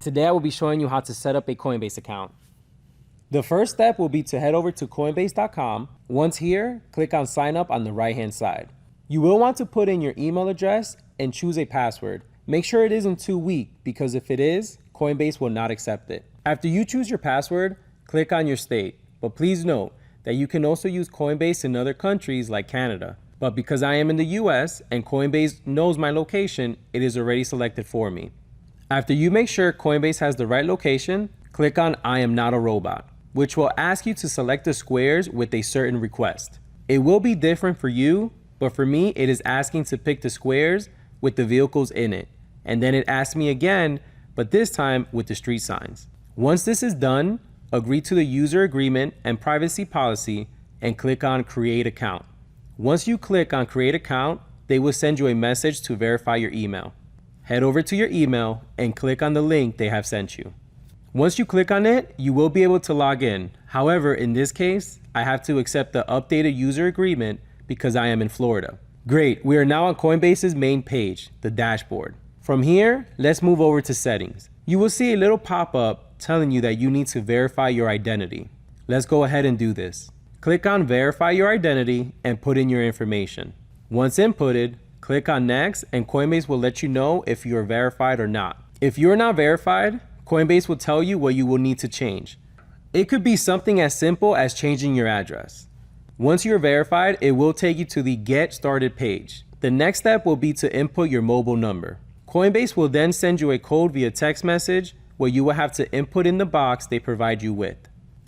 Today I will be showing you how to set up a Coinbase account. The first step will be to head over to coinbase.com. Once here, click on sign up on the right hand side. You will want to put in your email address and choose a password. Make sure it isn't too weak because if it is, Coinbase will not accept it. After you choose your password, click on your state. But please note that you can also use Coinbase in other countries like Canada. But because I am in the US and Coinbase knows my location, it is already selected for me. After you make sure Coinbase has the right location, click on I am not a robot, which will ask you to select the squares with a certain request. It will be different for you, but for me, it is asking to pick the squares with the vehicles in it. And then it asks me again, but this time with the street signs. Once this is done, agree to the user agreement and privacy policy and click on create account. Once you click on create account, they will send you a message to verify your email. Head over to your email and click on the link they have sent you. Once you click on it, you will be able to log in. However, in this case, I have to accept the updated user agreement because I am in Florida. Great, we are now on Coinbase's main page, the dashboard. From here, let's move over to settings. You will see a little pop-up telling you that you need to verify your identity. Let's go ahead and do this. Click on verify your identity and put in your information. Once inputted, click on next and Coinbase will let you know if you are verified or not. If you are not verified, Coinbase will tell you what you will need to change. It could be something as simple as changing your address. Once you're verified, it will take you to the Get Started page. The next step will be to input your mobile number. Coinbase will then send you a code via text message where you will have to input in the box they provide you with.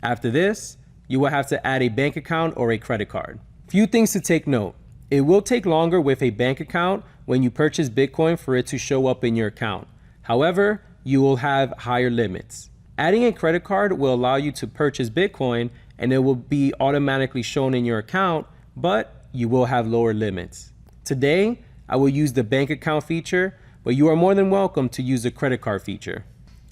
After this, you will have to add a bank account or a credit card. Few things to take note. It will take longer with a bank account when you purchase Bitcoin for it to show up in your account. However, you will have higher limits. Adding a credit card will allow you to purchase Bitcoin and it will be automatically shown in your account, but you will have lower limits. Today, I will use the bank account feature, but you are more than welcome to use the credit card feature.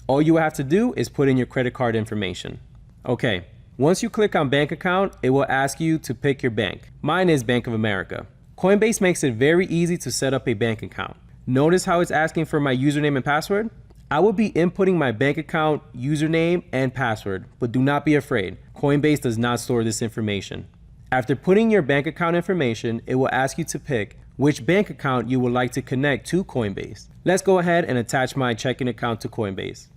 All you have to do is put in your credit card information. Okay. Once you click on bank account, it will ask you to pick your bank. Mine is Bank of America. Coinbase makes it very easy to set up a bank account. Notice how it's asking for my username and password? I will be inputting my bank account, username, and password, but do not be afraid. Coinbase does not store this information. After putting your bank account information, it will ask you to pick which bank account you would like to connect to Coinbase. Let's go ahead and attach my checking account to Coinbase.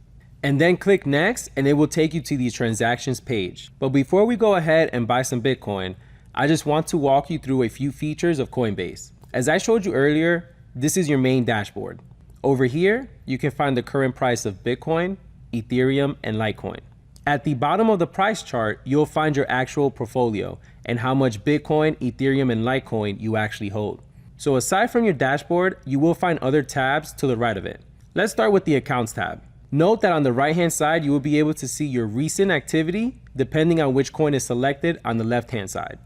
And then click next and it will take you to the transactions page. But before we go ahead and buy some Bitcoin, I just want to walk you through a few features of Coinbase. As I showed you earlier, this is your main dashboard. Over here, you can find the current price of Bitcoin, Ethereum, and Litecoin. At the bottom of the price chart, you'll find your actual portfolio and how much Bitcoin, Ethereum, and Litecoin you actually hold. So aside from your dashboard, you will find other tabs to the right of it. Let's start with the accounts tab. Note that on the right hand side, you will be able to see your recent activity depending on which coin is selected on the left hand side.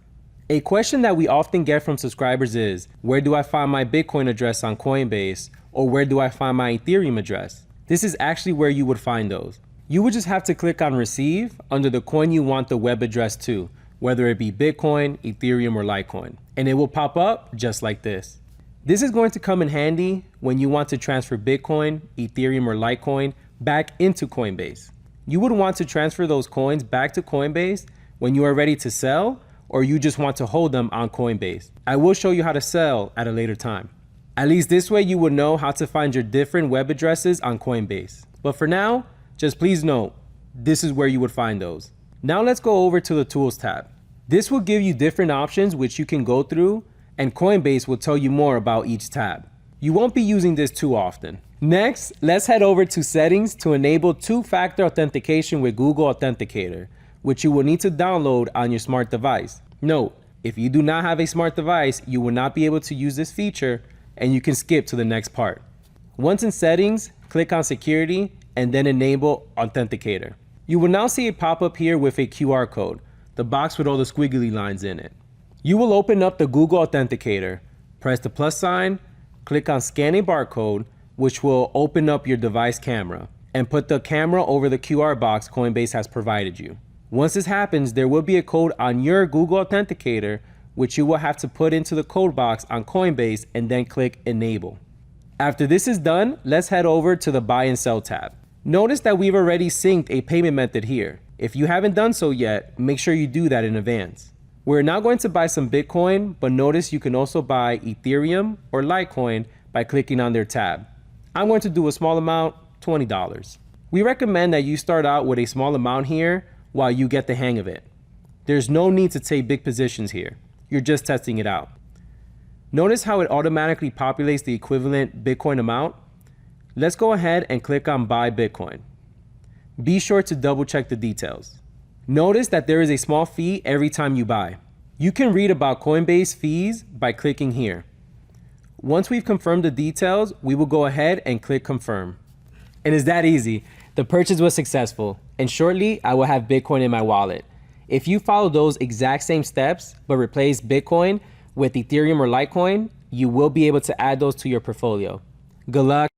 A question that we often get from subscribers is, where do I find my Bitcoin address on Coinbase? Or where do I find my Ethereum address? This is actually where you would find those. You would just have to click on receive under the coin you want the web address to, whether it be Bitcoin, Ethereum, or Litecoin. And it will pop up just like this. This is going to come in handy when you want to transfer Bitcoin, Ethereum, or Litecoin back into Coinbase. You would want to transfer those coins back to Coinbase when you are ready to sell or you just want to hold them on Coinbase. I will show you how to sell at a later time. At least this way you would know how to find your different web addresses on Coinbase. But for now, just please note, this is where you would find those. Now let's go over to the Tools tab. This will give you different options which you can go through and Coinbase will tell you more about each tab. You won't be using this too often. Next, let's head over to settings to enable two-factor authentication with Google Authenticator, which you will need to download on your smart device. Note, if you do not have a smart device, you will not be able to use this feature and you can skip to the next part. Once in settings, click on security and then enable Authenticator. You will now see a pop-up here with a QR code, the box with all the squiggly lines in it. You will open up the Google Authenticator, press the plus sign, click on scan a barcode, which will open up your device camera, and put the camera over the QR box Coinbase has provided you. Once this happens, there will be a code on your Google Authenticator, which you will have to put into the code box on Coinbase and then click enable. After this is done, let's head over to the buy and sell tab. Notice that we've already synced a payment method here. If you haven't done so yet, make sure you do that in advance. We're now going to buy some Bitcoin, but notice you can also buy Ethereum or Litecoin by clicking on their tab. I'm going to do a small amount, $20. We recommend that you start out with a small amount here while you get the hang of it. There's no need to take big positions here. You're just testing it out. Notice how it automatically populates the equivalent Bitcoin amount? Let's go ahead and click on Buy Bitcoin. Be sure to double check the details. Notice that there is a small fee every time you buy. You can read about Coinbase fees by clicking here. Once we've confirmed the details, we will go ahead and click Confirm. And it's that easy. The purchase was successful, and shortly I will have Bitcoin in my wallet. If you follow those exact same steps, but replace Bitcoin with Ethereum or Litecoin, you will be able to add those to your portfolio. Good luck.